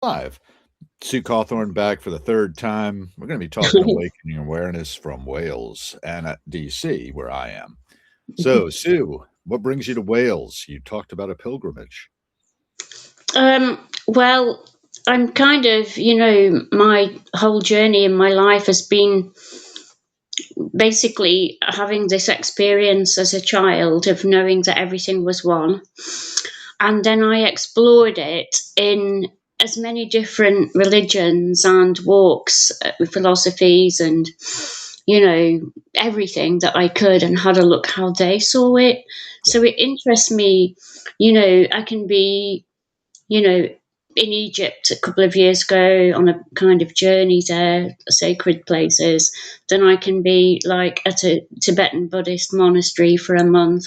5. Sue Cawthorne back for the third time. We're going to be talking awakening awareness from Wales and at DC, where I am. So, Sue, what brings you to Wales? You talked about a pilgrimage. Well, I'm kind of, my whole journey in my life has been basically having this experience as a child of knowing that everything was one. And then I explored it in as many different religions and walks, philosophies, and everything that I could, and had a look how they saw it. So it interests me. I can be, in Egypt a couple of years ago on a kind of journey there, sacred places. Then I can be like at a Tibetan Buddhist monastery for a month.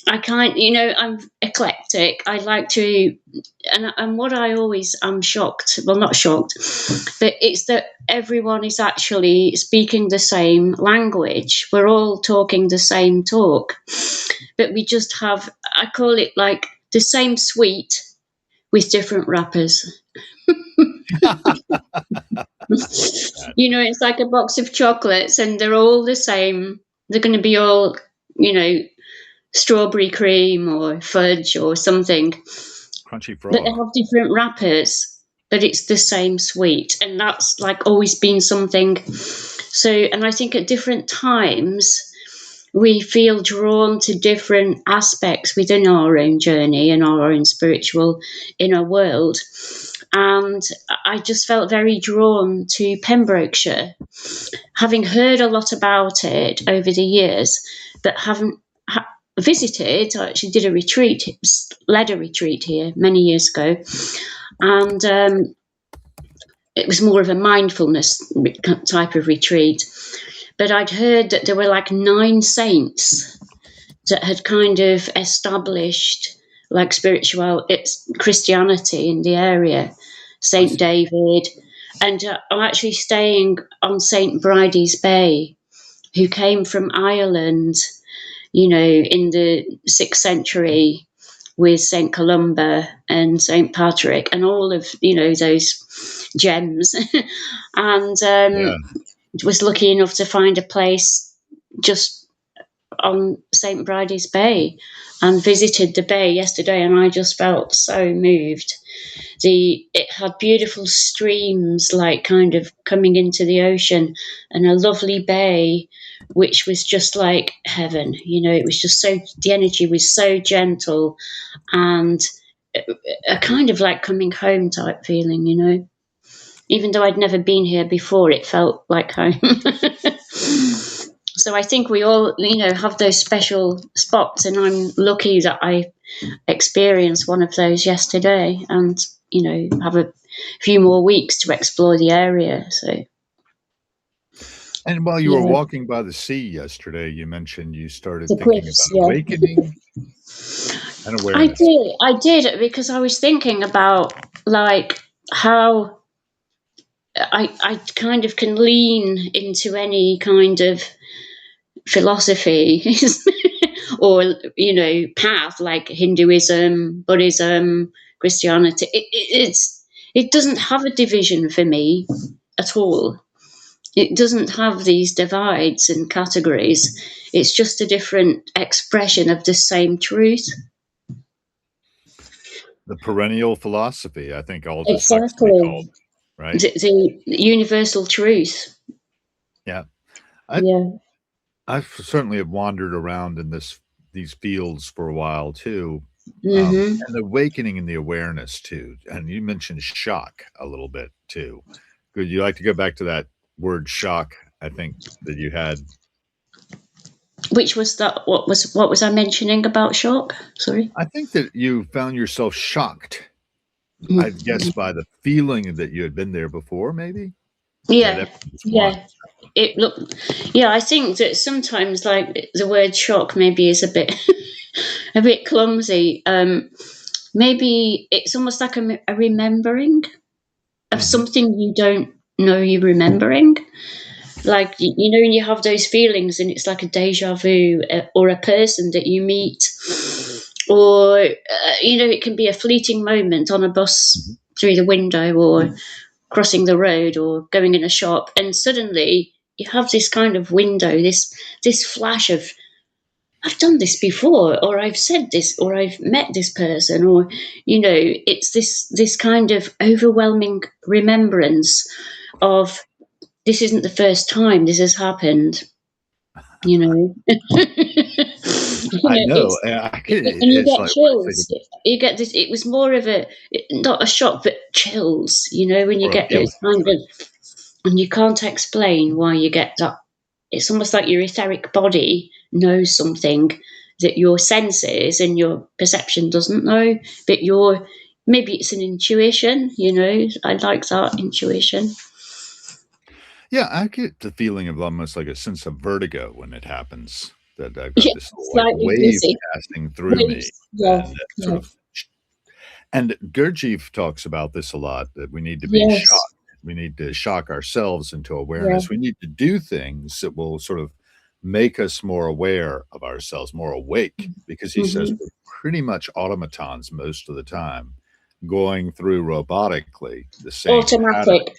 I'm eclectic. I like to, and what I always am shocked, well, not shocked, but it's that everyone is actually speaking the same language. We're all talking the same talk, but we just have, I call it like the same sweet with different wrappers. It's like a box of chocolates and they're all the same. They're going to be all, strawberry cream or fudge or something. Crunchy frog. But they have different wrappers, but it's the same sweet. And that's like always been something. So, and I think at different times, we feel drawn to different aspects within our own journey and our own spiritual inner world. And I just felt very drawn to Pembrokeshire, having heard a lot about it over the years, but haven't visited. I actually did a retreat, led a retreat here many years ago. And it was more of a mindfulness type of retreat. But I'd heard that there were like 9 saints that had kind of established like it's Christianity in the area. Saint David. And I'm actually staying on Saint Bridie's Bay, who came from Ireland, in the 6th century with Saint Columba and Saint Patrick and all of, those gems. And was lucky enough to find a place just on St. Bridie's Bay and visited the bay yesterday, and I just felt so moved. It had beautiful streams like kind of coming into the ocean and a lovely bay which was just like heaven. It was just the energy was so gentle and a kind of like coming home type feeling, even though I'd never been here before, it felt like home. So I think we all, have those special spots, and I'm lucky that I experienced one of those yesterday and, have a few more weeks to explore the area. So. And while you were walking by the sea yesterday, you mentioned you started thinking about awakening and awareness. I did, because I was thinking about like how I kind of can lean into any kind of philosophy or path like Hinduism, Buddhism, Christianity. It doesn't have a division for me at all. It doesn't have these divides and categories. It's just a different expression of the same truth. The perennial philosophy, I think all this exactly called, right? The universal truth. Yeah. I've certainly have wandered around in these fields for a while too. And awakening in the awareness too. And you mentioned shock a little bit too. Could you like to go back to that word shock, I think, that you had? Which was that? What was I mentioning about shock? Sorry. I think that you found yourself shocked, I guess, by the feeling that you had been there before, maybe? Yeah. I think that sometimes like the word shock maybe is a bit clumsy. Maybe it's almost like a remembering of something you don't know you're remembering. Like, you have those feelings and it's like a deja vu, or a person that you meet, or, it can be a fleeting moment on a bus through the window or crossing the road or going in a shop, and suddenly you have this kind of window, this flash of, I've done this before, or I've said this, or I've met this person, or it's this kind of overwhelming remembrance of, this isn't the first time this has happened. You know, I know. it's, and you It's get like chills. You get this. It was more of a, not a shock, but chills. When you or a get feeling. those kind of, and you can't explain why you get that. It's almost like your etheric body knows something that your senses and your perception doesn't know, but maybe it's an intuition. I like that intuition. Yeah, I get the feeling of almost like a sense of vertigo when it happens, that I've got Yeah, this little, like, slightly wave dizzy. passing through me, Waves. Yeah, and that sort yeah. of and Gurdjieff talks about this a lot, that we need to be Yes. shocked. We need to shock ourselves into Yeah. awareness. We need to do things that will sort of make us more aware of ourselves, more awake, because he says Mhm. we're pretty much automatons most of the time, going through robotically the same pattern Automatic.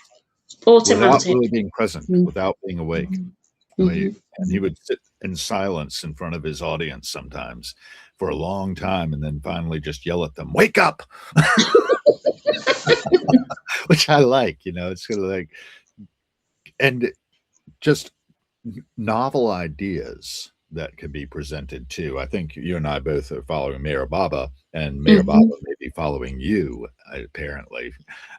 without Automatic. really being present, Mm. without being awake. Mhm. And he Mhm. would sit in silence in front of his audience sometimes for a long time, and then finally just yell at them, "Wake up!" Which I like, it's sort of like, and just novel ideas that could be presented too. I think you and I both are following Mayor Baba, and Mayor Baba Mhm. may be following you, apparently.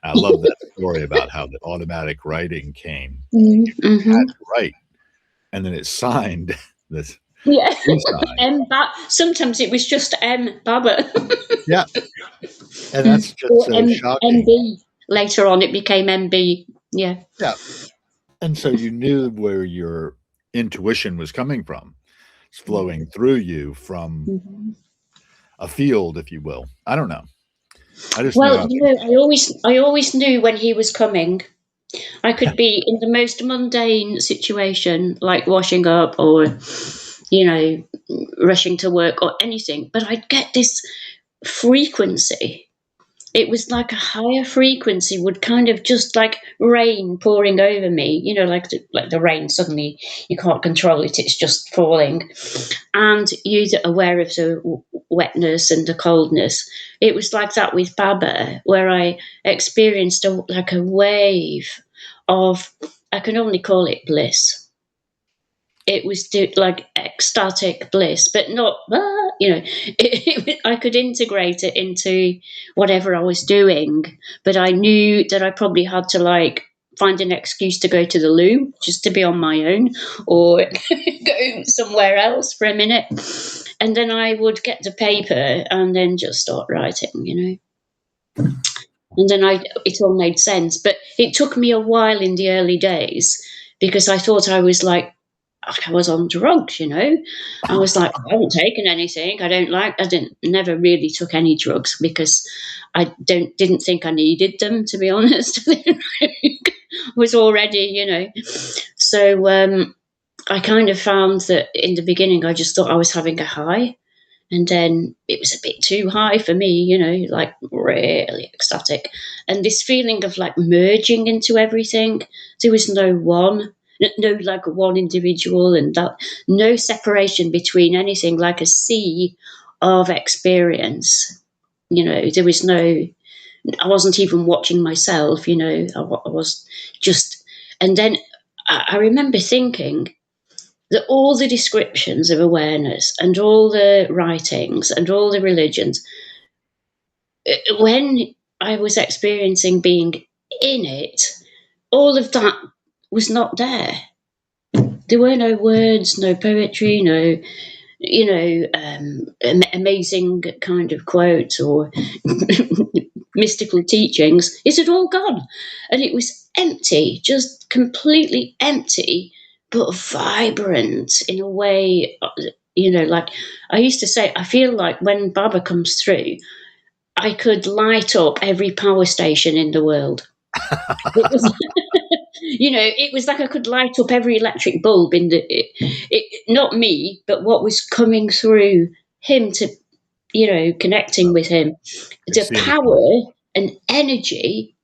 I love that story about how the automatic writing came. Mhm. He had Mhm. to write, and then it signed this Yeah. e-sign. Sometimes it was just M. Baba. Yeah, and that's just Or so shocking. MB. Later on, it became MB. Yeah. Yeah, and so you knew where your intuition was coming from. It's flowing through you from Mhm. a field, if you will. I don't know. I just know Well, how I always knew when he was coming. I could be in the most mundane situation, like washing up or, you know, rushing to work or anything, but I'd get this frequency. It was like a higher frequency would kind of just like rain pouring over me, like the rain suddenly you can't control it, it's just falling, and you're aware of the wetness and the coldness. It was like that with Baba, where I experienced like a wave of, I can only call it bliss. It was like ecstatic bliss, but not, I could integrate it into whatever I was doing, but I knew that I probably had to like find an excuse to go to the loo just to be on my own, or go somewhere else for a minute. And then I would get the paper and then just start writing. And then it all made sense. But it took me a while in the early days because I thought I was like I was on drugs. I was like, I haven't taken anything. I didn't never really took any drugs because I didn't think I needed them, to be honest. Was already. So I kind of found that in the beginning I just thought I was having a high. And then it was a bit too high for me, like really ecstatic. And this feeling of like merging into everything. There was no like one individual, and that no separation between anything, like a sea of experience. There was no, I wasn't even watching myself. I was just, and then I remember thinking, that all the descriptions of awareness and all the writings and all the religions, when I was experiencing being in it, all of that was not there. There were no words, no poetry, no, amazing kind of quotes or mystical teachings. It had all gone. And it was empty, just completely empty, but vibrant in a way. Like I used to say, I feel like when Baba comes through, I could light up every power station in the world. It was, it was like I could light up every electric bulb in not me, but what was coming through him to, connecting with him. I The see what you power mean. an energy.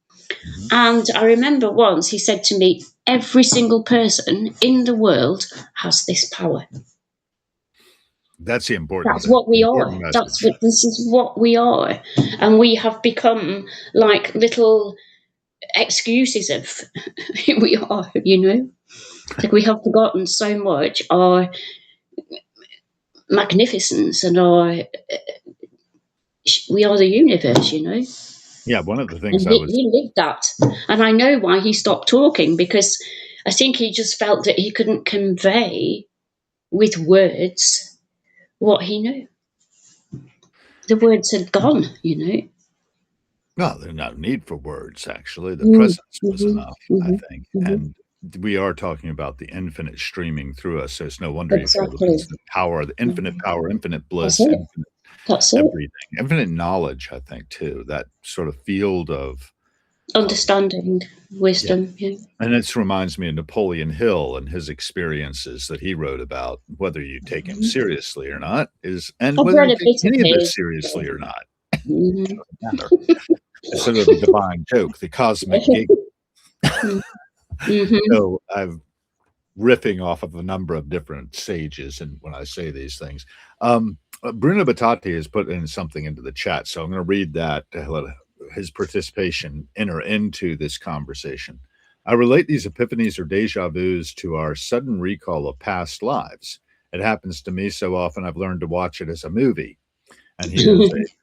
And I remember once he said to me, every single person in the world has this power. That's the important That's thing. what we are. Important message. This is what we are. And we have become like little excuses of who we are, Like we have forgotten so much our magnificence and we are the universe. Yeah, one of the things And he lived that. And I know why he stopped talking, because I think he just felt that he couldn't convey with words what he knew. The words had gone. No, there's no need for words, actually. The presence was enough, I think. And we are talking about the infinite streaming through us, so it's no wonder you feel the instant power, the infinite power, infinite bliss, infinite everything, infinite knowledge, I think, too. That sort of field of understanding, wisdom. Yeah. And this reminds me of Napoleon Hill and his experiences that he wrote about, whether you take him seriously or not, and whether you take any of this seriously or not. It doesn't matter. It's sort of the divine joke, the cosmic giggle. So I'm riffing off of a number of different sages, and when I say these things, Bruno Batati has put in something into the chat, so I'm going to read that to let his participation enter into this conversation. I relate these epiphanies or deja vus to our sudden recall of past lives. It happens to me so often I've learned to watch it as a movie. And he is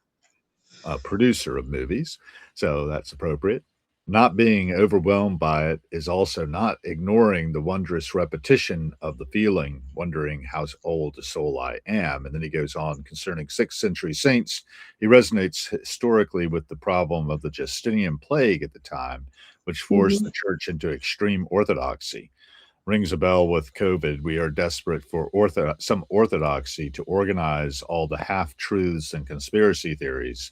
a producer of movies, so that's appropriate. Not being overwhelmed by it is also not ignoring the wondrous repetition of the feeling, wondering how old a soul I am. And then he goes on concerning 6th century saints. He resonates historically with the problem of the Justinian plague at the time, which forced the church into extreme orthodoxy. Rings a bell with COVID. We are desperate for some orthodoxy to organize all the half-truths and conspiracy theories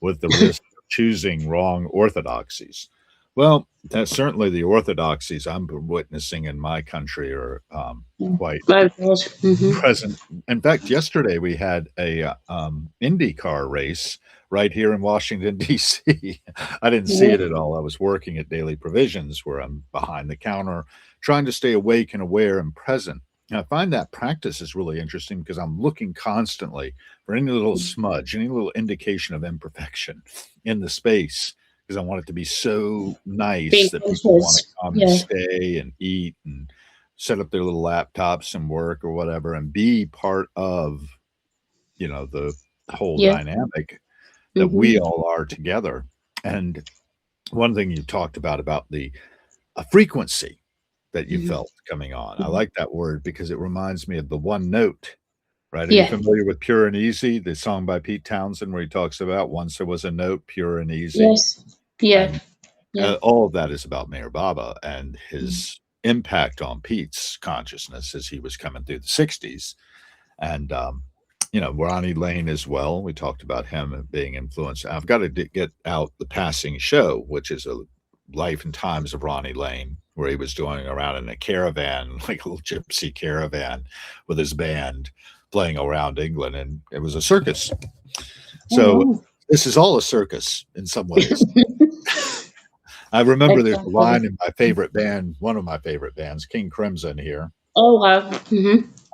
with the risk of choosing wrong orthodoxies. Well, that's certainly the orthodoxies I'm witnessing in my country are quite present. In fact, yesterday we had a IndyCar race right here in Washington, D.C. I didn't see it at all. I was working at Daily Provisions, where I'm behind the counter, trying to stay awake and aware and present. And I find that practice is really interesting because I'm looking constantly for any little smudge, any little indication of imperfection in the space, because I want it to be so nice that people want to come and stay and eat and set up their little laptops and work or whatever and be part of, the whole dynamic that we all are together. And one thing you talked about the frequency that you felt coming on. I like that word because it reminds me of the one note, right? Are you familiar with Pure and Easy, the song by Pete Townsend, where he talks about once there was a note, pure and easy? Yes. Yeah. And, all of that is about Mayor Baba and his impact on Pete's consciousness as he was coming through the 60s. And, Ronnie Lane as well. We talked about him being influenced. I've got to get out The Passing Show, which is a life and times of Ronnie Lane, where he was going around in a caravan, like a little gypsy caravan with his band playing around England. And it was a circus. So this is all a circus in some ways. I remember there's a line in my favorite band, one of my favorite bands, King Crimson here. Oh, wow.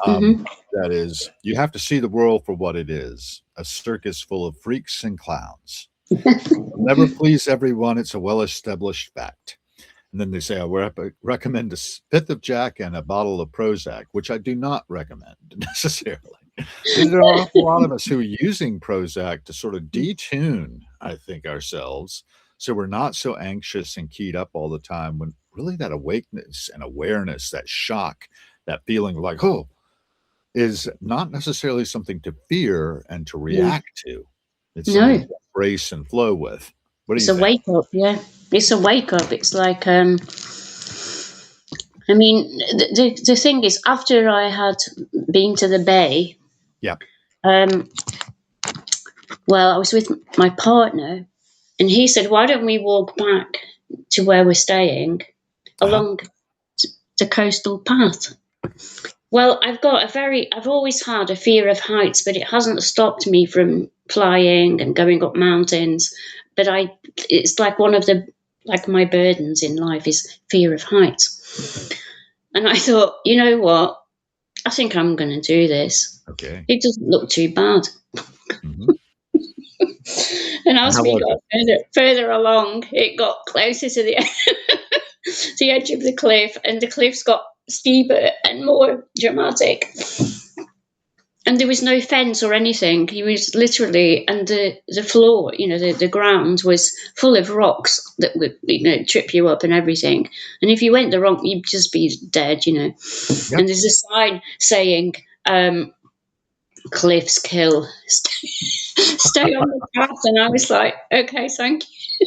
That is, you have to see the world for what it is, a circus full of freaks and clowns. Never please everyone. It's a well-established fact. And then they say, I recommend a fifth of Jack and a bottle of Prozac, which I do not recommend necessarily. There are an awful lot of us who are using Prozac to sort of detune, I think, ourselves, so we're not so anxious and keyed up all the time, when really that awakeness and awareness, that shock, that feeling like, is not necessarily something to fear and to react to. It's something to embrace and flow with. What do you think? It's a wake up, yeah. It's a wake up. It's like, the thing is, after I had been to the Bay, well, I was with my partner, and he said, why don't we walk back to where we're staying along the coastal path? Well, I've always had a fear of heights, but it hasn't stopped me from flying and going up mountains. but it's like one of my burdens in life is fear of heights. And I thought, you know what? I think I'm going to do this. Okay. It doesn't look too bad. Mm-hmm. And as we got further along, it got closer to the edge of the cliff, and the cliffs got steeper and more dramatic. And there was no fence or anything. He was literally, and the floor, the ground was full of rocks that would, trip you up and everything. And if you went the wrong, you'd just be dead, Yep. And there's a sign saying, cliffs kill. Stay on the path. And I was like, okay, thank you.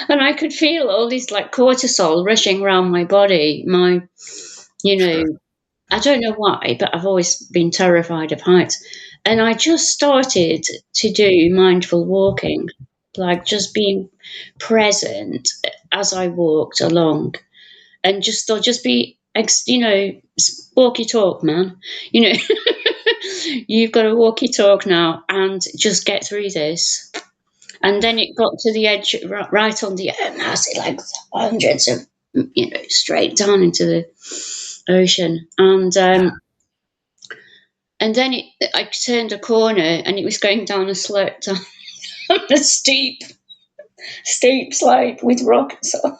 And I could feel all this like cortisol rushing around my body. Sure. I don't know why, but I've always been terrified of heights. And I just started to do mindful walking, like just being present as I walked along, and just be, walkie talk, man. You've got to walkie talk now, and just get through this. And then it got to the edge, right on the massive, like hundreds of, straight down into the ocean. And then I turned a corner, and it was going down a slope, down a steep slide with rocks on.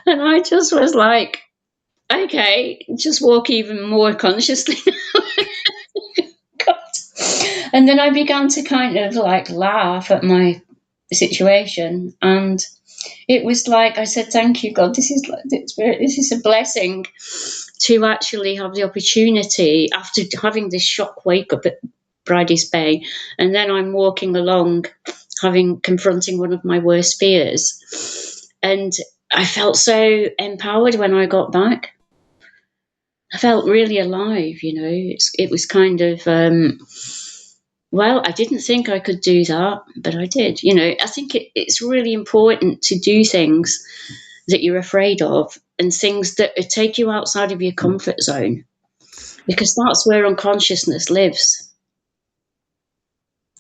And I just was like, okay, just walk even more consciously. God. And then I began to kind of like laugh at my situation, and it was like I said, "Thank you, God. This is a blessing to actually have the opportunity after having this shock wake up at Bridie's Bay, and then I'm walking along, confronting one of my worst fears, and I felt so empowered when I got back. I felt really alive, It was kind of, I didn't think I could do that, but I did. I think it's really important to do things that you're afraid of and things that take you outside of your comfort zone, because that's where unconsciousness lives.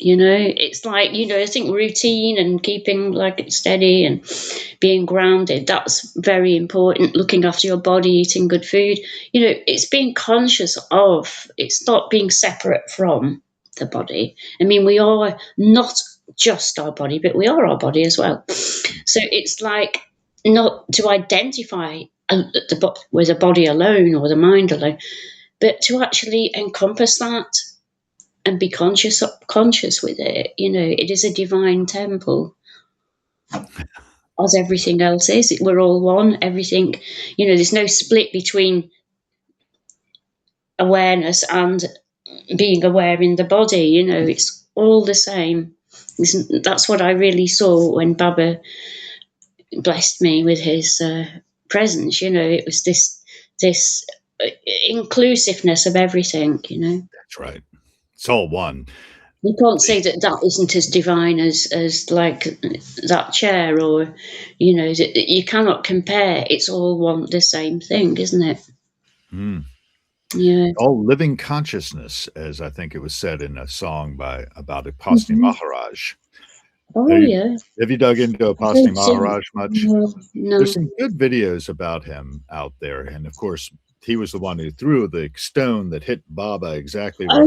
It's like, I think routine and keeping like it steady and being grounded, that's very important. Looking after your body, eating good food, it's being conscious of, it's not being separate from the body. I mean, we are not just our body, but we are our body as well. So it's like not to identify with the body alone or the mind alone, but to actually encompass that and be conscious with it. It is a divine temple, as everything else is. We're all one. Everything, there's no split between awareness and being aware in the body. It's all the same. That's what I really saw when Baba blessed me with his presence. It was this inclusiveness of everything. That's right. It's all one. You can't say that isn't as divine as like that chair, or you cannot compare. It's all the same thing, isn't it? Mm. Yeah. All living consciousness, as I think it was said in a song about Apasti Maharaj. Oh, yeah. Have you dug into Apasti Maharaj much? No. There's some good videos about him out there, and of course, he was the one who threw the stone that hit Baba exactly where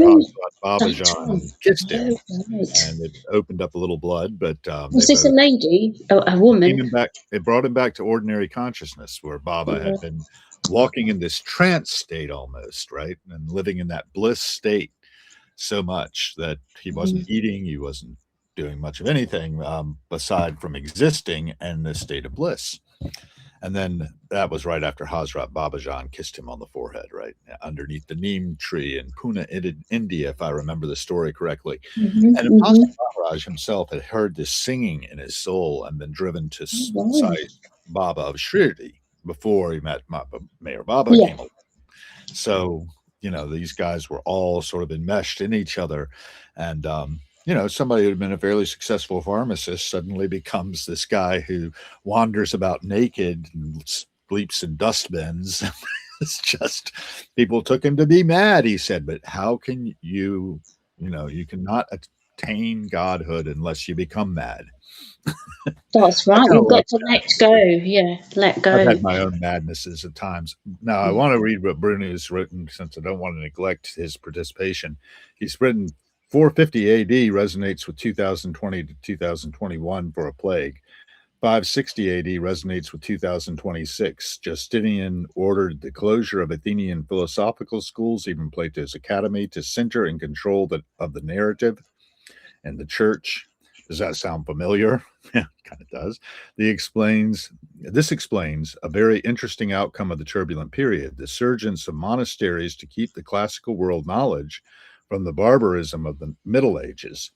Babajan kissed him, and it opened up a little blood. But was this a lady, a woman? It brought him back to ordinary consciousness, where Baba had been walking in this trance state almost, right, and living in that bliss state so much that he wasn't eating, he wasn't doing much of anything aside from existing in this state of bliss. And then that was right after Hazrat Babajan kissed him on the forehead, right, underneath the neem tree in Pune, India, if I remember the story correctly. And Apasti Maharaj himself had heard this singing in his soul and been driven to Sai Baba of Shirdi before he met Mayor Baba came along. So, these guys were all sort of enmeshed in each other. And, somebody who had been a fairly successful pharmacist suddenly becomes this guy who wanders about naked and sleeps in dustbins. It's just, people took him to be mad, he said, but how can you cannot attain godhood unless you become mad. That's I right. kind of You've got like to that. let go. Yeah, let I've go. had my own madnesses at times. Now, I want to read what Bruno's written since I don't want to neglect his participation. He's written 450 AD resonates with 2020 to 2021 for a plague. 560 AD resonates with 2026. Justinian ordered the closure of Athenian philosophical schools, even Plato's Academy, to center and control of the narrative and the church. Does that sound familiar? Yeah, kind of does. This explains a very interesting outcome of the turbulent period, the surgence of monasteries to keep the classical world knowledge from the barbarism of the Middle Ages.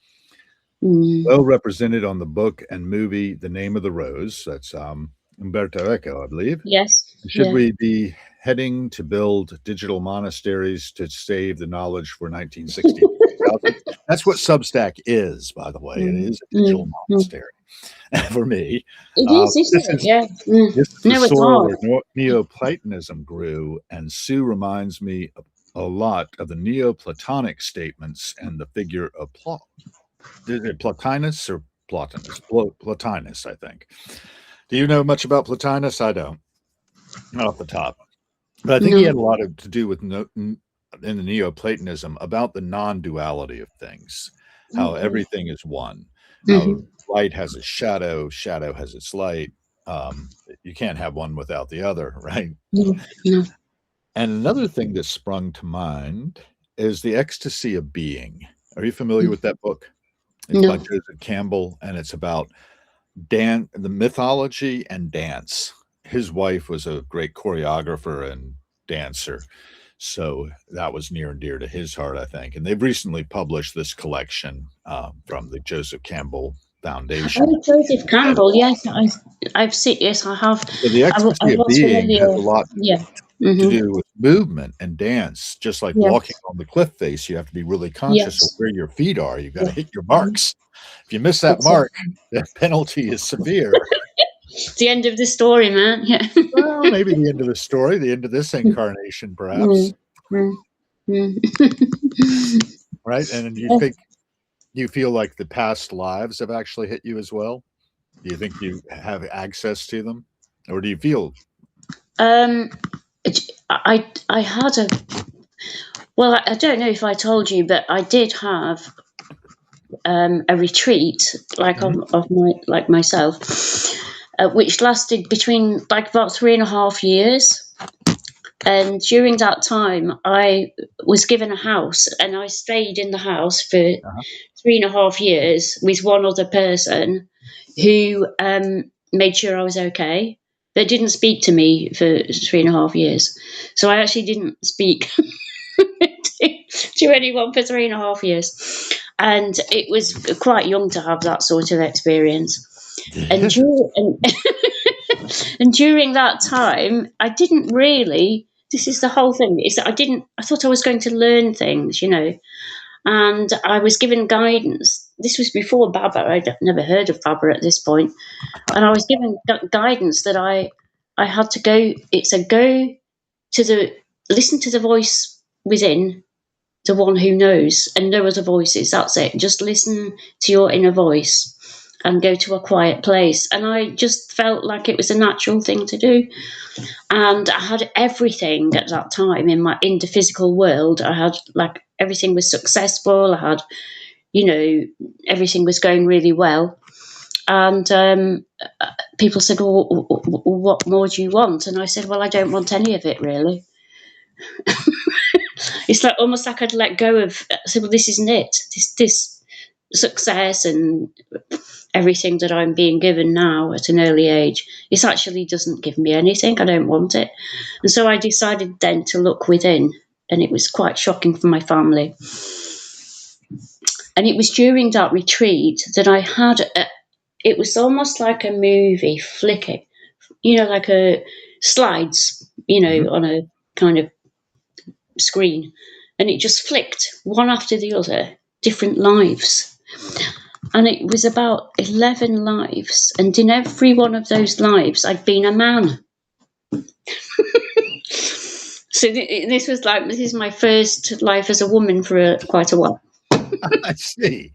Well represented on the book and movie The Name of the Rose. That's Umberto Eco, I believe. Yes. Should Yeah. we be heading to build digital monasteries to save the knowledge for 1960? That's what Substack is, by the way. It is a digital monastery for me. It is, isn't it? Yeah. This is the No, it's soil hard. where Neoplatonism grew, and Sue reminds me a lot of the Neoplatonic statements and the figure of Plotinus or Plotinus? Plotinus, I think. Do you know much about Plotinus? I don't, not off the top. But I think he had a lot to do with in the Neoplatonism about the non-duality of things, how everything is one, how light has its shadow, shadow has its light. You can't have one without the other, right? No. And another thing that sprung to mind is The Ecstasy of Being. Are you familiar with that book? It's by Joseph Campbell, and it's about the mythology and dance. His wife was a great choreographer and dancer, so that was near and dear to his heart, I think. And they've recently published this collection from the Joseph Campbell Foundation. Oh, Joseph Campbell. Yes, I've seen. Yes, I have. So the I Ecstasy of was Being has familiar. a lot Yeah. to do with movement and dance. Just like walking Yes. on the cliff face, you have to be really conscious of Yes. where your feet are. You've got to Yeah. hit your marks. If you miss that That's it. mark, the penalty is severe. It's the end of the story, man. Yeah. Well, maybe the end of the story, the end of this incarnation, perhaps. Right? And you feel like the past lives have actually hit you as well? Do you think you have access to them? Or do you feel? I had a. Well, I don't know if I told you, but I did have a retreat, like of myself, which lasted between like about 3.5 years. And during that time, I was given a house, and I stayed in the house for 3.5 years with one other person who made sure I was okay. They didn't speak to me for 3.5 years, so I actually didn't speak to anyone for 3.5 years, and it was quite young to have that sort of experience. And during that time, I didn't really. This is the whole thing. Is that I thought I was going to learn things, and I was given guidance. This was before Baba. I'd never heard of Baba at this point, and I was given guidance that I had to go. It's a go to listen to the voice within, the one who knows, and no other voices. That's it. Just listen to your inner voice and go to a quiet place. And I just felt like it was a natural thing to do. And I had everything at that time in the physical world. I had like everything was successful. I had, everything was going really well. And people said, well, what more do you want? And I said, well, I don't want any of it, really. It's like almost like I'd let go of. I said, well, this isn't it. This success and everything that I'm being given now at an early age, it actually doesn't give me anything. I don't want it. And so I decided then to look within, and it was quite shocking for my family. And it was during that retreat that I had it was almost like a movie flicking, like a slides, on a kind of screen, and it just flicked one after the other, different lives. And it was about 11 lives, and in every one of those lives I'd been a man. So this is my first life as a woman for quite a while. I see.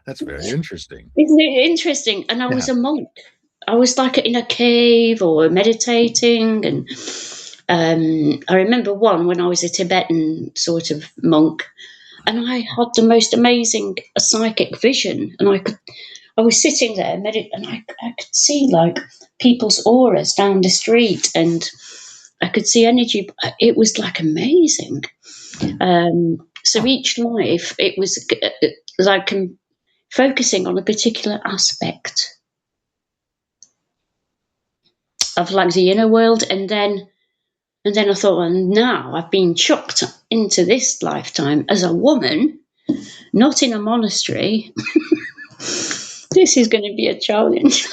That's very interesting. Isn't it interesting? And I Yeah. was a monk. I was like in a cave or meditating, and I remember one when I was a Tibetan sort of monk, and I had the most amazing psychic vision, and I was sitting there and I could see like people's auras down the street, and I could see energy. It was like amazing. So each life, it was like focusing on a particular aspect of like the inner world, and then I thought, well, now I've been chucked into this lifetime as a woman, not in a monastery. This is going to be a challenge.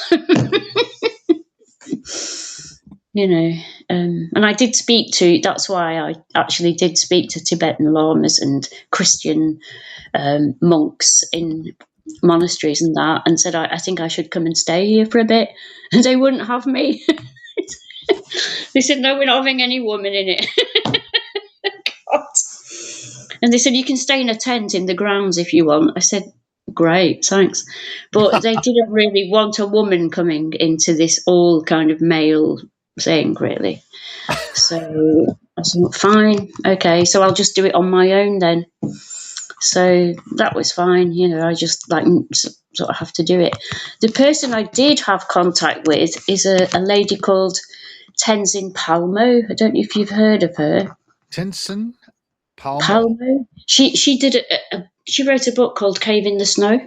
You know, and I did speak to, that's why I actually did speak to Tibetan lamas and Christian monks in monasteries and that, and said, I think I should come and stay here for a bit. And they wouldn't have me. They said, no, we're not having any woman in it. God. And they said, you can stay in a tent in the grounds if you want. I said, great, thanks. But they didn't really want a woman coming into this all kind of male thing, really. So I said, fine, okay, so I'll just do it on my own then. So that was fine, you know, I just like sort of have to do it. The person I did have contact with is a lady called Tenzin Palmo. I don't know if you've heard of her. Tenzin Palmo. She did she wrote a book called Cave in the Snow.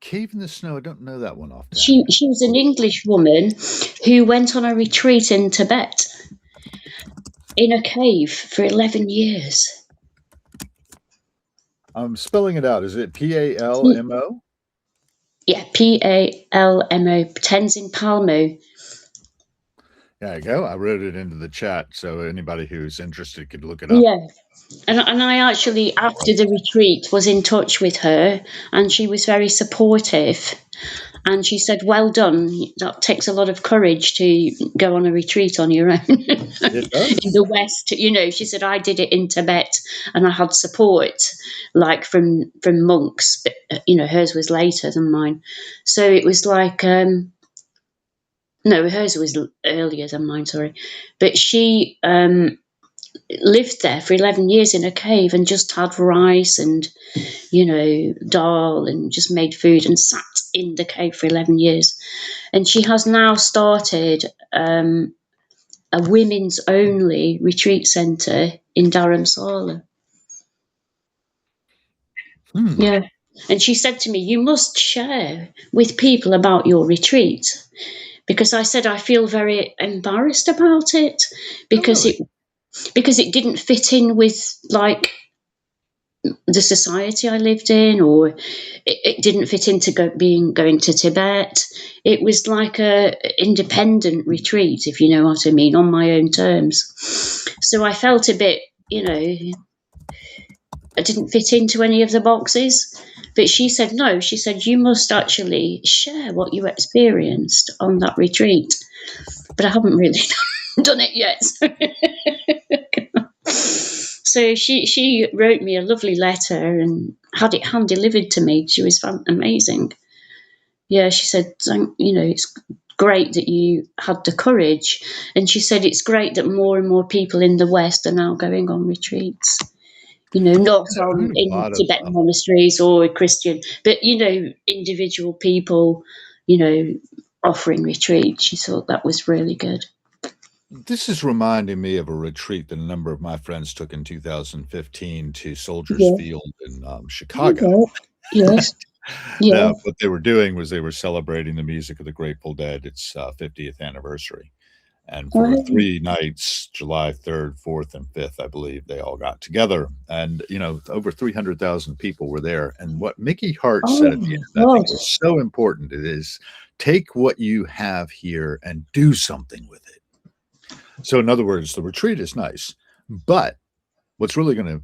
Cave in the Snow. I don't know that one off. She was an English woman who went on a retreat in Tibet in a cave for 11 years. I'm spelling it out. Is it Palmo? Yeah, Palmo. Tenzin Palmo. There you go. I wrote it into the chat, so anybody who's interested could look it up. Yeah. And I actually, after the retreat, was in touch with her, and she was very supportive. And she said, well done. That takes a lot of courage to go on a retreat on your own in the West. You know, she said, I did it in Tibet and I had support like from monks, but, you know, hers was later than mine. So it was like, no, hers was earlier than mine, sorry. But she lived there for 11 years in a cave and just had rice and, you know, dal, and just made food and sat in the cave for 11 years. And she has now started a women's only retreat centre in Dharamsala. Yeah. And she said to me, you must share with people about your retreat. Because I said I feel very embarrassed about it because it didn't fit in with like the society I lived in, or it didn't fit into going to Tibet. It was like a independent retreat, if you know what I mean, on my own terms. So I felt a bit, you know, I didn't fit into any of the boxes. But she said, no, she said, you must actually share what you experienced on that retreat. But I haven't really done it yet. So she wrote me a lovely letter and had it hand delivered to me. She was amazing. Yeah, she said, you know, it's great that you had the courage. And she said it's great that more and more people in the West are now going on retreats. You know, not in Tibetan monasteries or Christian, but, you know, individual people, you know, offering retreats. She thought that was really good. This is reminding me of a retreat that a number of my friends took in 2015 to Soldiers Field in Chicago. Yes. Yeah. Now, what they were doing was they were celebrating the music of the Grateful Dead, its 50th anniversary. And for 3 nights, July 3rd, 4th, and 5th, I believe, they all got together. And, you know, over 300,000 people were there. And what Mickey Hart said at the end of that thing was so important. It is, take what you have here and do something with it. So in other words, the retreat is nice, but what's really going to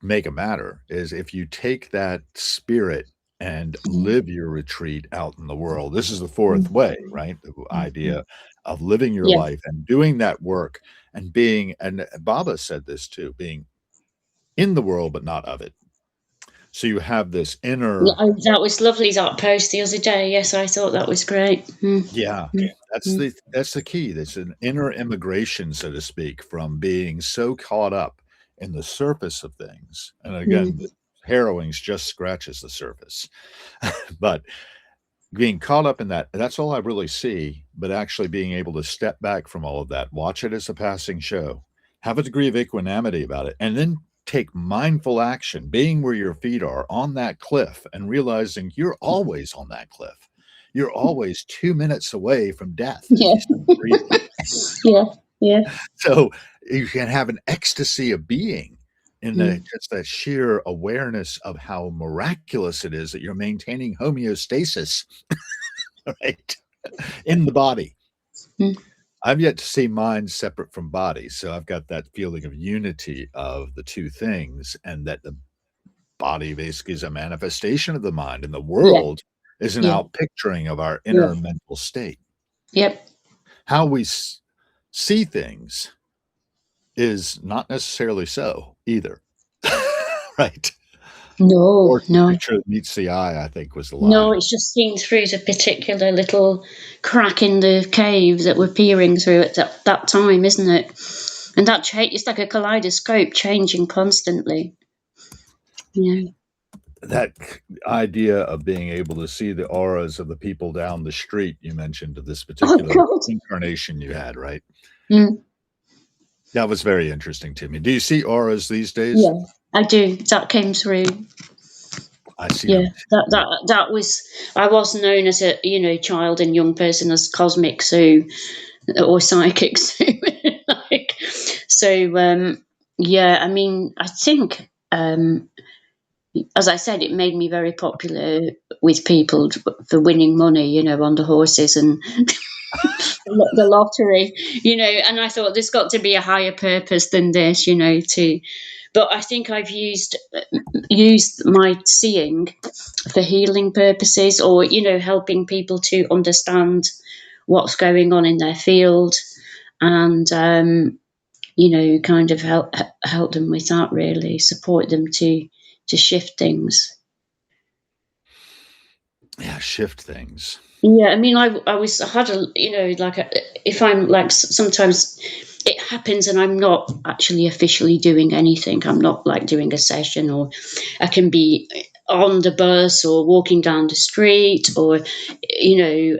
make it matter is if you take that spirit and live your retreat out in the world. This is the fourth way, right? The idea of living your life and doing that work and being, and Baba said this too, being in the world, but not of it. So you have this Yeah, inner, that was lovely, that post the other day. Yes, I thought that was great. yeah, Mm. that's the key. That's an inner immigration, so to speak, from being so caught up in the surface of things. And again, Mm. Harrowings just scratches the surface. But being caught up in that, that's all I really see, but actually being able to step back from all of that, watch it as a passing show, have a degree of equanimity about it, and then take mindful action, being where your feet are on that cliff and realizing you're always on that cliff. You're always 2 minutes away from death if Yeah. you stop breathing. Yeah. Yeah. So you can have an ecstasy of being in the Mm. just that sheer awareness of how miraculous it is that you're maintaining homeostasis, right, in the body. Mm. I've yet to see mind separate from body, so I've got that feeling of unity of the two things, and that the body basically is a manifestation of the mind, and the Yeah. world is an Yeah. outpicturing of our Yeah. inner mental state. Yep. How we see things is not necessarily so either. Right? No, Or the no. picture that meets the eye, I think was the No, line. it's just seen through the particular little crack in the cave that we're peering through at that time, isn't it? And that it's like a kaleidoscope changing constantly. Yeah. That idea of being able to see the auras of the people down the street you mentioned to this Oh particular God. incarnation you had, right? Mm. That was very interesting to me. Do you see auras these days? Yeah, I do. That came through. I see Yeah, them too. that was. I was known as a child and young person as cosmic Sue or psychic Sue. like, so yeah, I mean, I think as I said, it made me very popular with people for winning money, on the horses and the lottery, and I thought there's got to be a higher purpose than this, to. But I think I've used my seeing for healing purposes, or helping people to understand what's going on in their field, and kind of help them with that, really support them to shift things. Yeah, shift things. Yeah, I mean, I had a, like if I'm like sometimes it happens and I'm not actually officially doing anything. I'm not like doing a session, or I can be on the bus or walking down the street, or I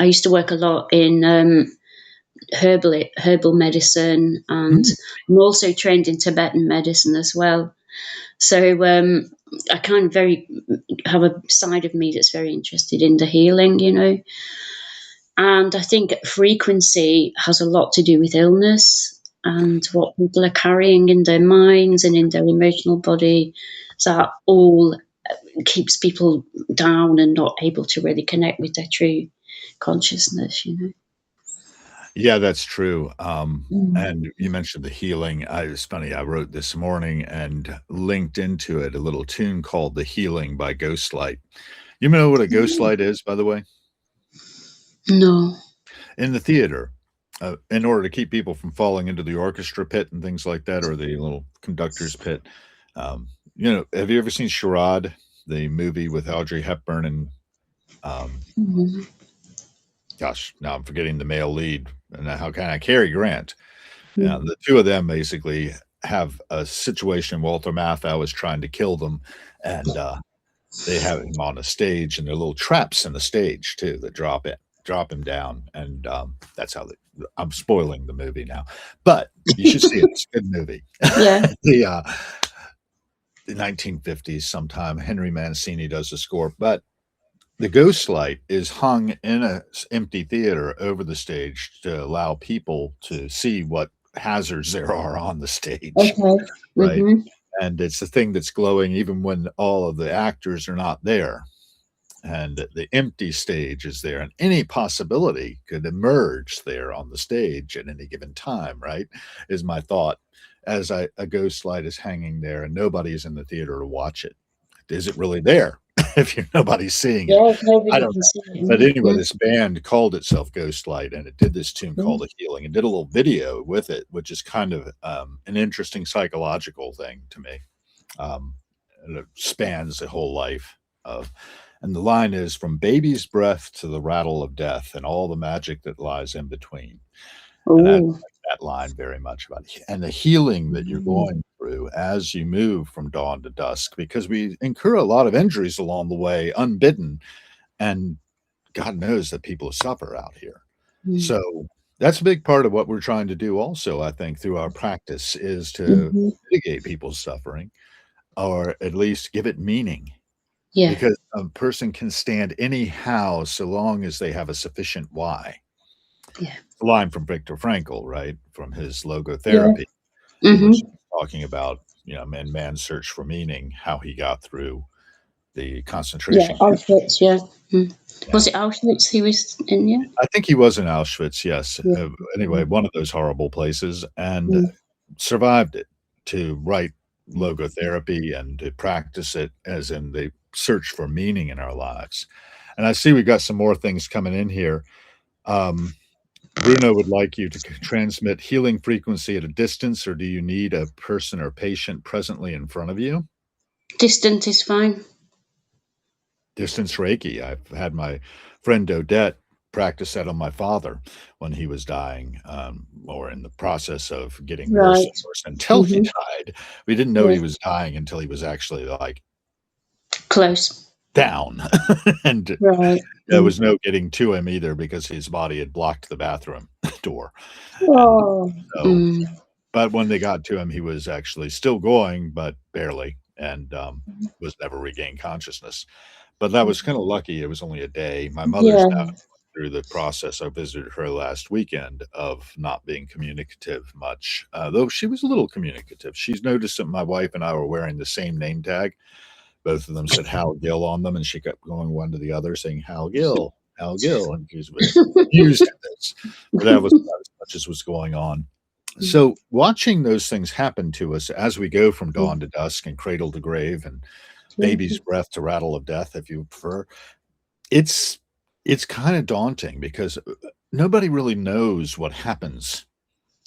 used to work a lot in herbal medicine, and Mm. I'm also trained in Tibetan medicine as well. So I kind of very have a side of me that's very interested in the healing, and I think frequency has a lot to do with illness and what people are carrying in their minds and in their emotional body. So that all keeps people down and not able to really connect with their true consciousness. Yeah, that's true. Mm. And you mentioned the healing. It's funny, I wrote this morning and linked into it a little tune called The Healing by Ghostlight. You know what a ghostlight is, by the way? No. In the theater, in order to keep people from falling into the orchestra pit and things like that, or the little conductor's pit. Have you ever seen Charade, the movie with Audrey Hepburn and, um, Mhm. gosh, now I'm forgetting the male lead, and how can I Cary Grant. Mm. The two of them basically have a situation. Walter Matthau is trying to kill them, and they have him on a stage, and there are little traps in the stage too that drop him down, and that's how I'm spoiling the movie now, but you should see it. It's a good movie. Yeah. the the 1950s sometime. Henry Mancini does the score, but the ghost light is hung in a empty theater over the stage to allow people to see what hazards there are on the stage, Okay. right? Mhm. And it's the thing that's glowing even when all of the actors are not there. And the empty stage is there, and any possibility could emerge there on the stage at any given time, right? Is my thought as a ghost light is hanging there and nobody's in the theater to watch it. Is it really there if nobody's seeing it? Yeah, if I nobody don't can know. see it. But Mm. anyway, Mm. this band called itself Ghostlight, and it did this tune Mm. called The Healing and did a little video with it, which is kind of an interesting psychological thing to me. Um, and it spans the whole life of. And the line is from baby's breath to the rattle of death and all the magic that lies in between. And I Oh. like that line very much about and the healing that you're Mm. going through as you move from dawn to dusk, because we incur a lot of injuries along the way unbidden, and God knows that people suffer out here. Mm. So that's a big part of what we're trying to do also, I think, through our practice is to Mhm. mitigate people's suffering or at least give it meaning. Yeah. Because a person can stand anyhow so long as they have a sufficient why. Yeah. A line from Viktor Frankl, right? From his Yeah. logotherapy, in which Mhm. he's talking about, man's search for meaning, how he got through the Yeah, concentration camp. Auschwitz, yeah. Mm. Yeah. Was it Auschwitz he was in, yeah? I think he was in Auschwitz, yes. Yeah. Anyway, Mm. one of those horrible places, and Mm. survived it to write logotherapy and to practice it as in the search for meaning in our lives. And I see we got some more things coming in here. Bruno would like you to transmit healing frequency at a distance, or do you need a person or patient presently in front of you? Distant is fine. Distance Reiki. I've had my friend Odette practice that on my father when he was dying, or in the process of getting worse and Right. worse until he Mhm. died. We didn't know Yeah. he was dying until he was actually like Close. down, and Right. there Mm. was no getting to him either because his body had blocked the bathroom door. And Oh. so, Mm. but when they got to him, he was actually still going, but barely, and was never regained consciousness. But that was kinda lucky, it was only a day. My mother's Yeah. now through the process. I visited her last weekend of not being communicative much, though she was a little communicative. She's noticed that my wife and I were wearing the same name tag. Both of them said Hal Gill on them, and she kept going one to the other saying, Hal Gill," and she's very amused at this, but that was about as much as was going on. So, watching those things happen to us as we go from dawn to dusk and cradle to grave and baby's breath to rattle of death, if you prefer, it's it's kinda daunting because, nobody really knows what happens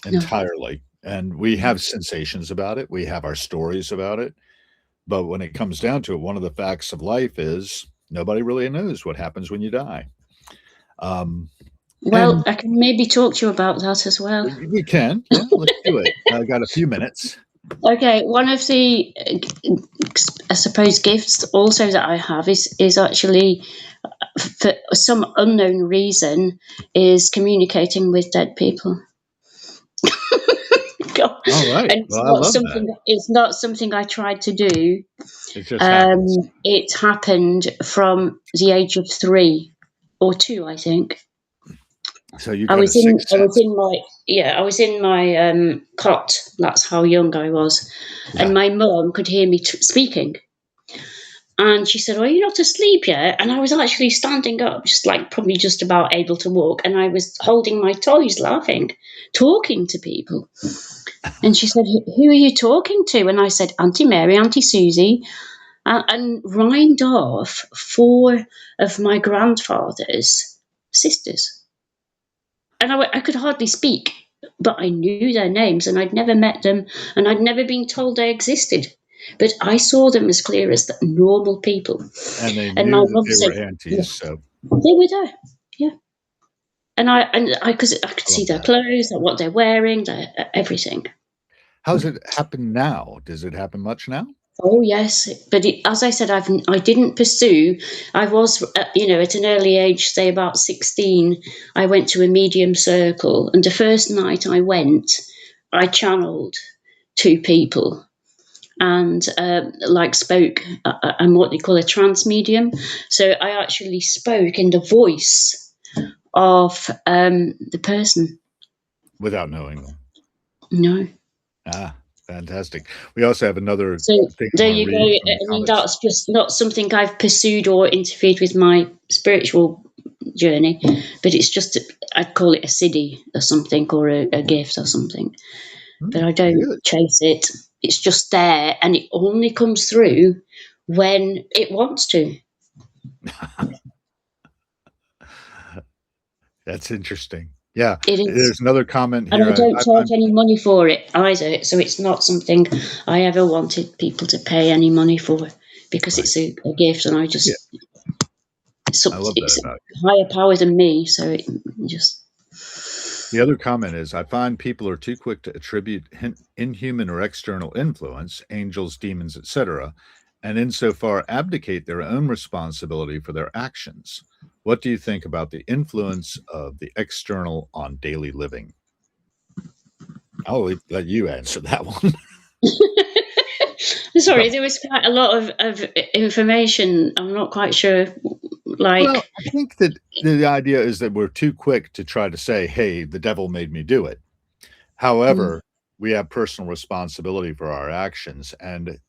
No. entirely, and we have sensations about it, we have our stories about it, but when it comes down to it, one of the facts of life is nobody really knows what happens when you die. Um, Well, and I can maybe talk to you about that as well. we can, yeah, let's do it. I got a few minutes. Okay, one of the, I suppose, gifts also that I have is actually, for some unknown reason, is communicating with dead people. Alright, And well, I love that. it's not something I tried to do. It just happens. It happened from the age of 3 or 2, I think. So you I got a was in sixth I was sense. in my yeah, I was in my, cot, that's how young I was, and Yeah. my mum could hear me speaking. And she said, "Are you not asleep yet?" And I was actually standing up, just like probably just about able to walk, and I was holding my toys, laughing, talking to people. And she said, "Who are you talking to?" And I said, "Auntie Mary, Auntie Susie," and rhymed off 4 of my grandfather's sisters. And I could hardly speak, but I knew their names, and I'd never met them, and I'd never been told they existed. But I saw them as clear as the normal people. And they And my knew that mum they said, were yeah, aunties, so they were there. Yeah. And I could I see love their that. clothes, what they're wearing, their everything. How's it happen now? Does it happen much now? Oh yes, but as I said, I didn't pursue. I was, at an early age, say about 16, I went to a medium circle, and the first night I went, I channeled 2 people and like spoke. I'm what they call a trance medium, so I actually spoke in the voice of the person. Without knowing them. No. Ah, fantastic. We also have another So thing I there wanna you go. read from the I mean, comments. that's just not something I've pursued or interfered with my spiritual journey, but it's just, I'd call it a siddhi or something, or a gift or something. But I don't Good. chase it. It's just there, and it only comes through when it wants to. That's interesting. Yeah, It is. there's another comment And here. I don't I charge find any money for it either. So it's not something I ever wanted people to pay any money for, because right. it's a gift, and I Yeah, just I love that it's a about you. higher power than me. So it just The other comment is, I find people are too quick to attribute inhuman or external influence, angels, demons, etc., and insofar abdicate their own responsibility for their actions. What do you think about the influence of the external on daily living? I'll let you answer that one. sorry, there was quite a lot of information. I'm not quite sure. Well, Like, I think that the idea is that we're too quick to try to say, "Hey, the devil made me do it." mm, However, we have personal responsibility for our actions, and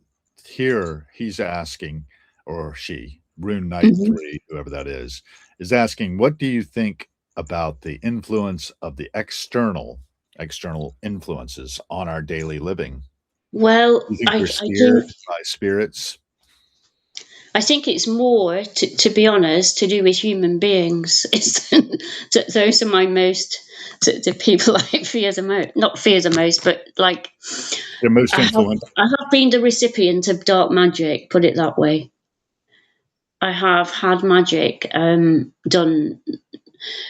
here he's asking, or she, Rune Knight mhm. 3, whoever that is asking, "What do you think about the influence of the external influences on our daily living? Do Well, you think we're I think steered by spirits?" it's more, to be honest, to do with human beings. Those are my most the people I fear the most. Not fear the most, but like They're most influential. I have been the recipient of dark magic. Put it that way. I have had magic done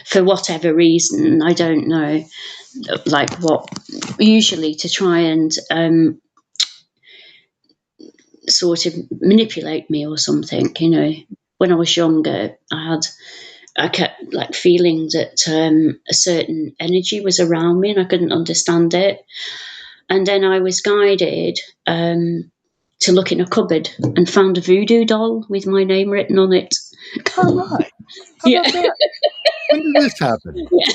for whatever reason. I don't know, like what. Usually to try and sort of manipulate me or something. When I was younger, I kept like feeling that a certain energy was around me and I couldn't understand it. And then I was guided to look in a cupboard and found a voodoo doll with my name written on it. Alright. How Yeah. about that? When did this happen? Yeah.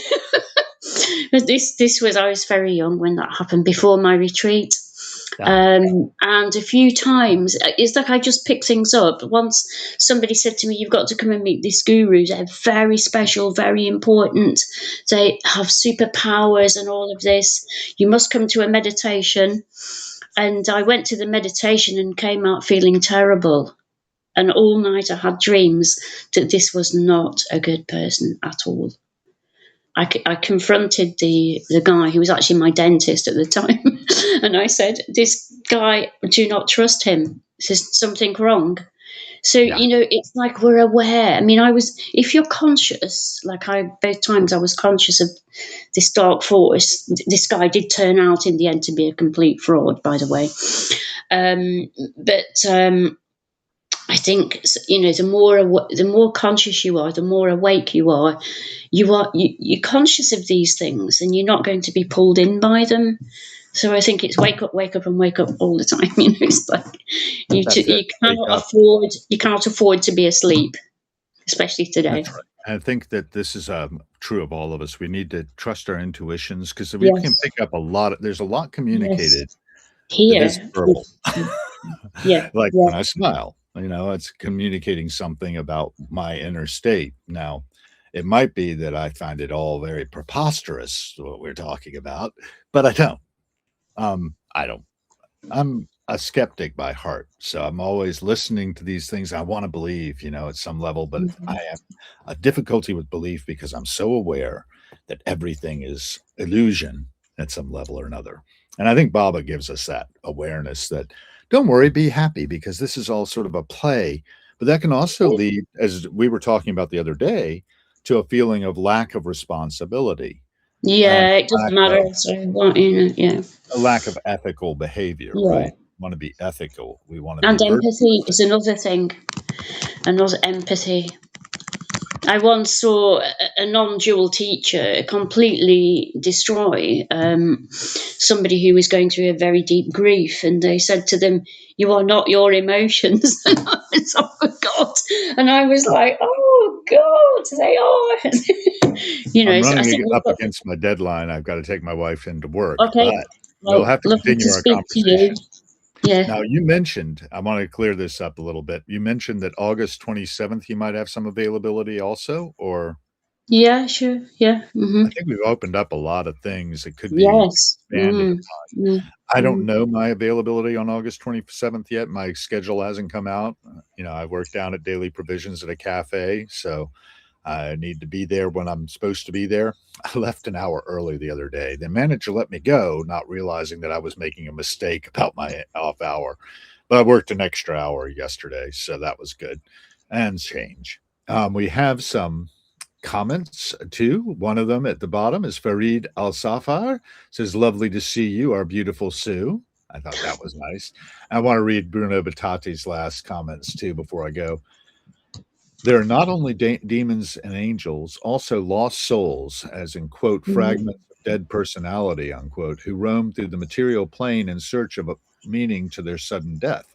But this was, I was very young when that happened, before my retreat. Ah, And a few times, it's like I just pick things up. Once somebody said to me, "You've got to come and meet these gurus. They're very special, very important. They have superpowers and all of this. You must come to a meditation." And I went to the meditation and came out feeling terrible. And all night I had dreams that this was not a good person at all. I confronted the guy who was actually my dentist at the time, and I said, "This guy, do not trust him. There's something wrong." So yeah. it's like we're aware. I mean, if you're conscious, like both times I was conscious of this dark force. This guy did turn out in the end to be a complete fraud, by the way. But I think the more conscious you are, the more awake you are. You're conscious of these things, and you're not going to be pulled in by them. So I think it's wake up, and wake up all the time. It's like That's it. Wake up. you cannot afford to be asleep, especially today. That's right. I think that this is, true of all of us. We need to trust our intuitions because we can Yes, pick up there's a lot yes. communicated that is Here, verbal. yeah, Like yeah. when I smile, it's communicating something about my inner state. Now, it might be that I find it all very preposterous, what we're talking about, but I don't. I don't. I'm a skeptic by heart, so I'm always listening to these things. I wanna believe, at some level, but I Mhm. have a difficulty with belief because I'm so aware that everything is illusion at some level or another. And I think Baba gives us that awareness that, "Don't worry, be happy because this is all sort of a play." But that can also lead, as we were talking about the other day, to a feeling of lack of responsibility and Yeah, it doesn't lack matter. of So what yeah, a lack of ethical behavior, yeah. right? We wanna be ethical. We wanna be And empathy virtuous. is another thing. Another empathy. I once saw a non-dual teacher completely destroy somebody who was going through a very deep grief, and they said to them, "You are not your emotions." And I was, "Oh God!" And I was like, "Oh God, they are." I'm So I running think we've up got. against my deadline. I've gotta take my wife into work, Okay. but we'll Well, have to lovely continue to our speak to you. conversation. Yeah. Now, you mentioned I wanna clear this up a little bit. You mentioned that August 27th, you might have some availability also, or Yeah. Sure. Yeah. I Mm-hmm. think we've opened up a lot of things that could be Yes. expanded Mm-hmm. upon. I don't Mm-hmm. know my availability on August 27th yet. My schedule hasn't come out. I work down at Daily Provisions at a cafe, so I need to be there when I'm supposed to be there. I left an hour early the other day. The manager let me go, not realizing that I was making a mistake about my off hour. But I worked an extra hour yesterday, so that was good. And change. We have some comments too. One of them at the bottom is Farid Al Safar says, "Lovely to see you, our beautiful Sue." I thought that was nice. I want to read Bruno Batati's last comments too before I go. There are not only demons and angels, also lost souls, as in, quote, fragments of dead personality, unquote, who roam through the material plane in search of a meaning to their sudden death.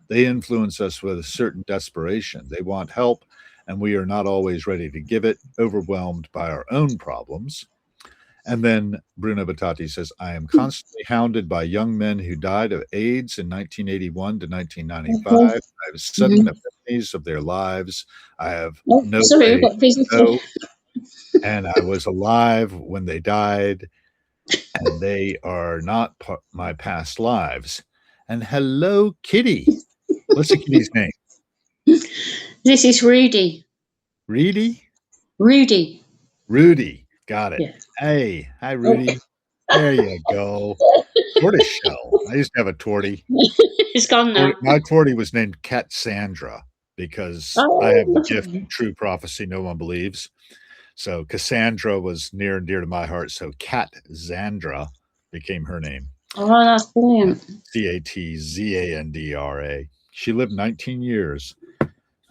They influence us with a certain desperation. They want help, and we are not always ready to give it, overwhelmed by our own problems. And then Bruno Batati says, I am constantly hounded by young men who died of AIDS in 1981 to 1995. I have sudden epiphanies of their lives. I have no way to know. And I was alive when they died, and they are not my past lives. And hello, Kitty. What's the kitty's name? This is Rudy. Rudy? Rudy. Got it. Yeah. Hey, hi, Rudy. There you go. Tortoiseshell. I used to have a tortie. It's gone now. My tortie was named Cassandra because I have the gift of true prophecy no one believes. So Cassandra was near and dear to my heart. So Catzandra became her name. Oh, that's brilliant. Catzandra. She lived 19 years.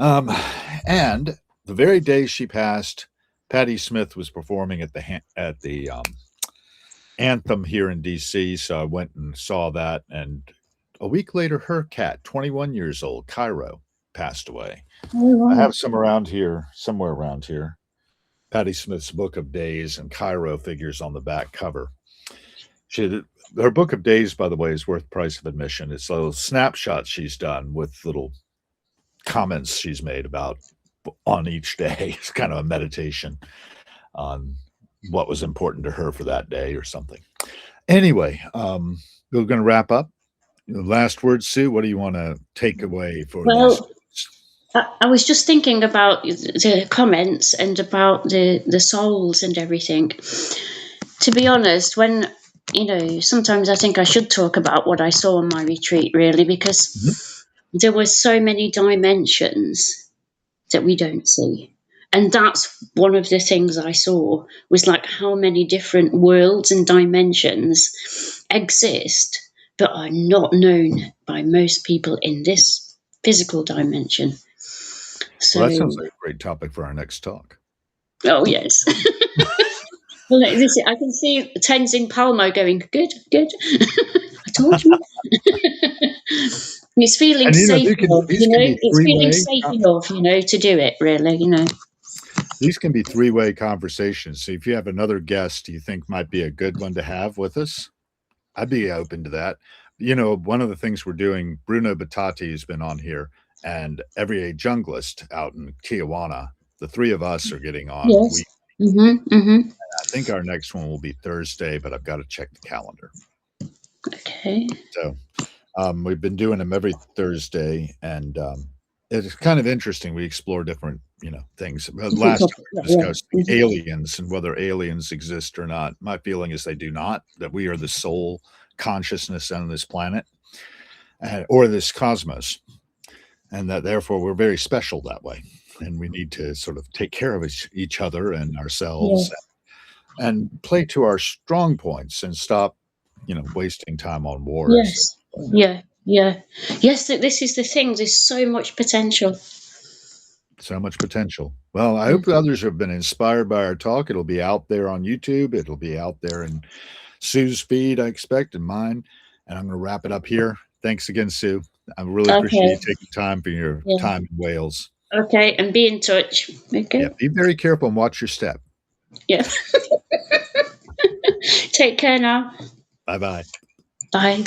And the very day she passed, Patti Smith was performing at the Anthem here in D.C., so I went and saw that. And a week later, her cat, 21 years old, Cairo, passed away. Oh, wow. I have somewhere around here, Patti Smith's Book of Days, and Cairo figures on the back cover. Her Book of Days, by the way, is worth price of admission. It's a little snapshot she's done with little comments she's made about on each day. It's kind of a meditation on what was important to her for that day or something. Anyway, we're going to wrap up. Last words, Sue. What do you want to take away for this? I was just thinking about the comments and about the souls and everything. To be honest, when, sometimes I think I should talk about what I saw on my retreat, really, because there were so many dimensions that we don't see. And that's one of the things I saw, was like how many different worlds and dimensions exist but are not known by most people in this physical dimension. So, well, that sounds like a great topic for our next talk. Oh, yes. Well, I can see Tenzin Palmo going, good. I told you. He's feeling safe enough, It's feeling safe enough, to do it, really, These can be three-way conversations. So if you have another guest you think might be a good one to have with us, I'd be open to that. One of the things we're doing, Bruno Batati has been on here, and Everyday Junglist out in Tijuana. The three of us are getting on. Yes. I think our next one will be Thursday, but I've got to check the calendar. Okay. So we've been doing them every Thursday, and it's kind of interesting. We explore different, things. Last time we discussed aliens and whether aliens exist or not. My feeling is they do not, that we are the sole consciousness on this planet or this cosmos, and that therefore we're very special that way. And we need to sort of take care of each other and ourselves and play to our strong points and stop, wasting time on wars. Yes. Yes, this is the thing. There's so much potential. Well, I hope others have been inspired by our talk. It'll be out there on YouTube. It'll be out there in Sue's feed, I expect, and mine. And I'm going to wrap it up here. Thanks again, Sue. I really appreciate you taking time for your time in Wales. Okay, and be in touch. Okay. Yeah, be very careful and watch your step. Yeah. Take care now. Bye-bye. Bye.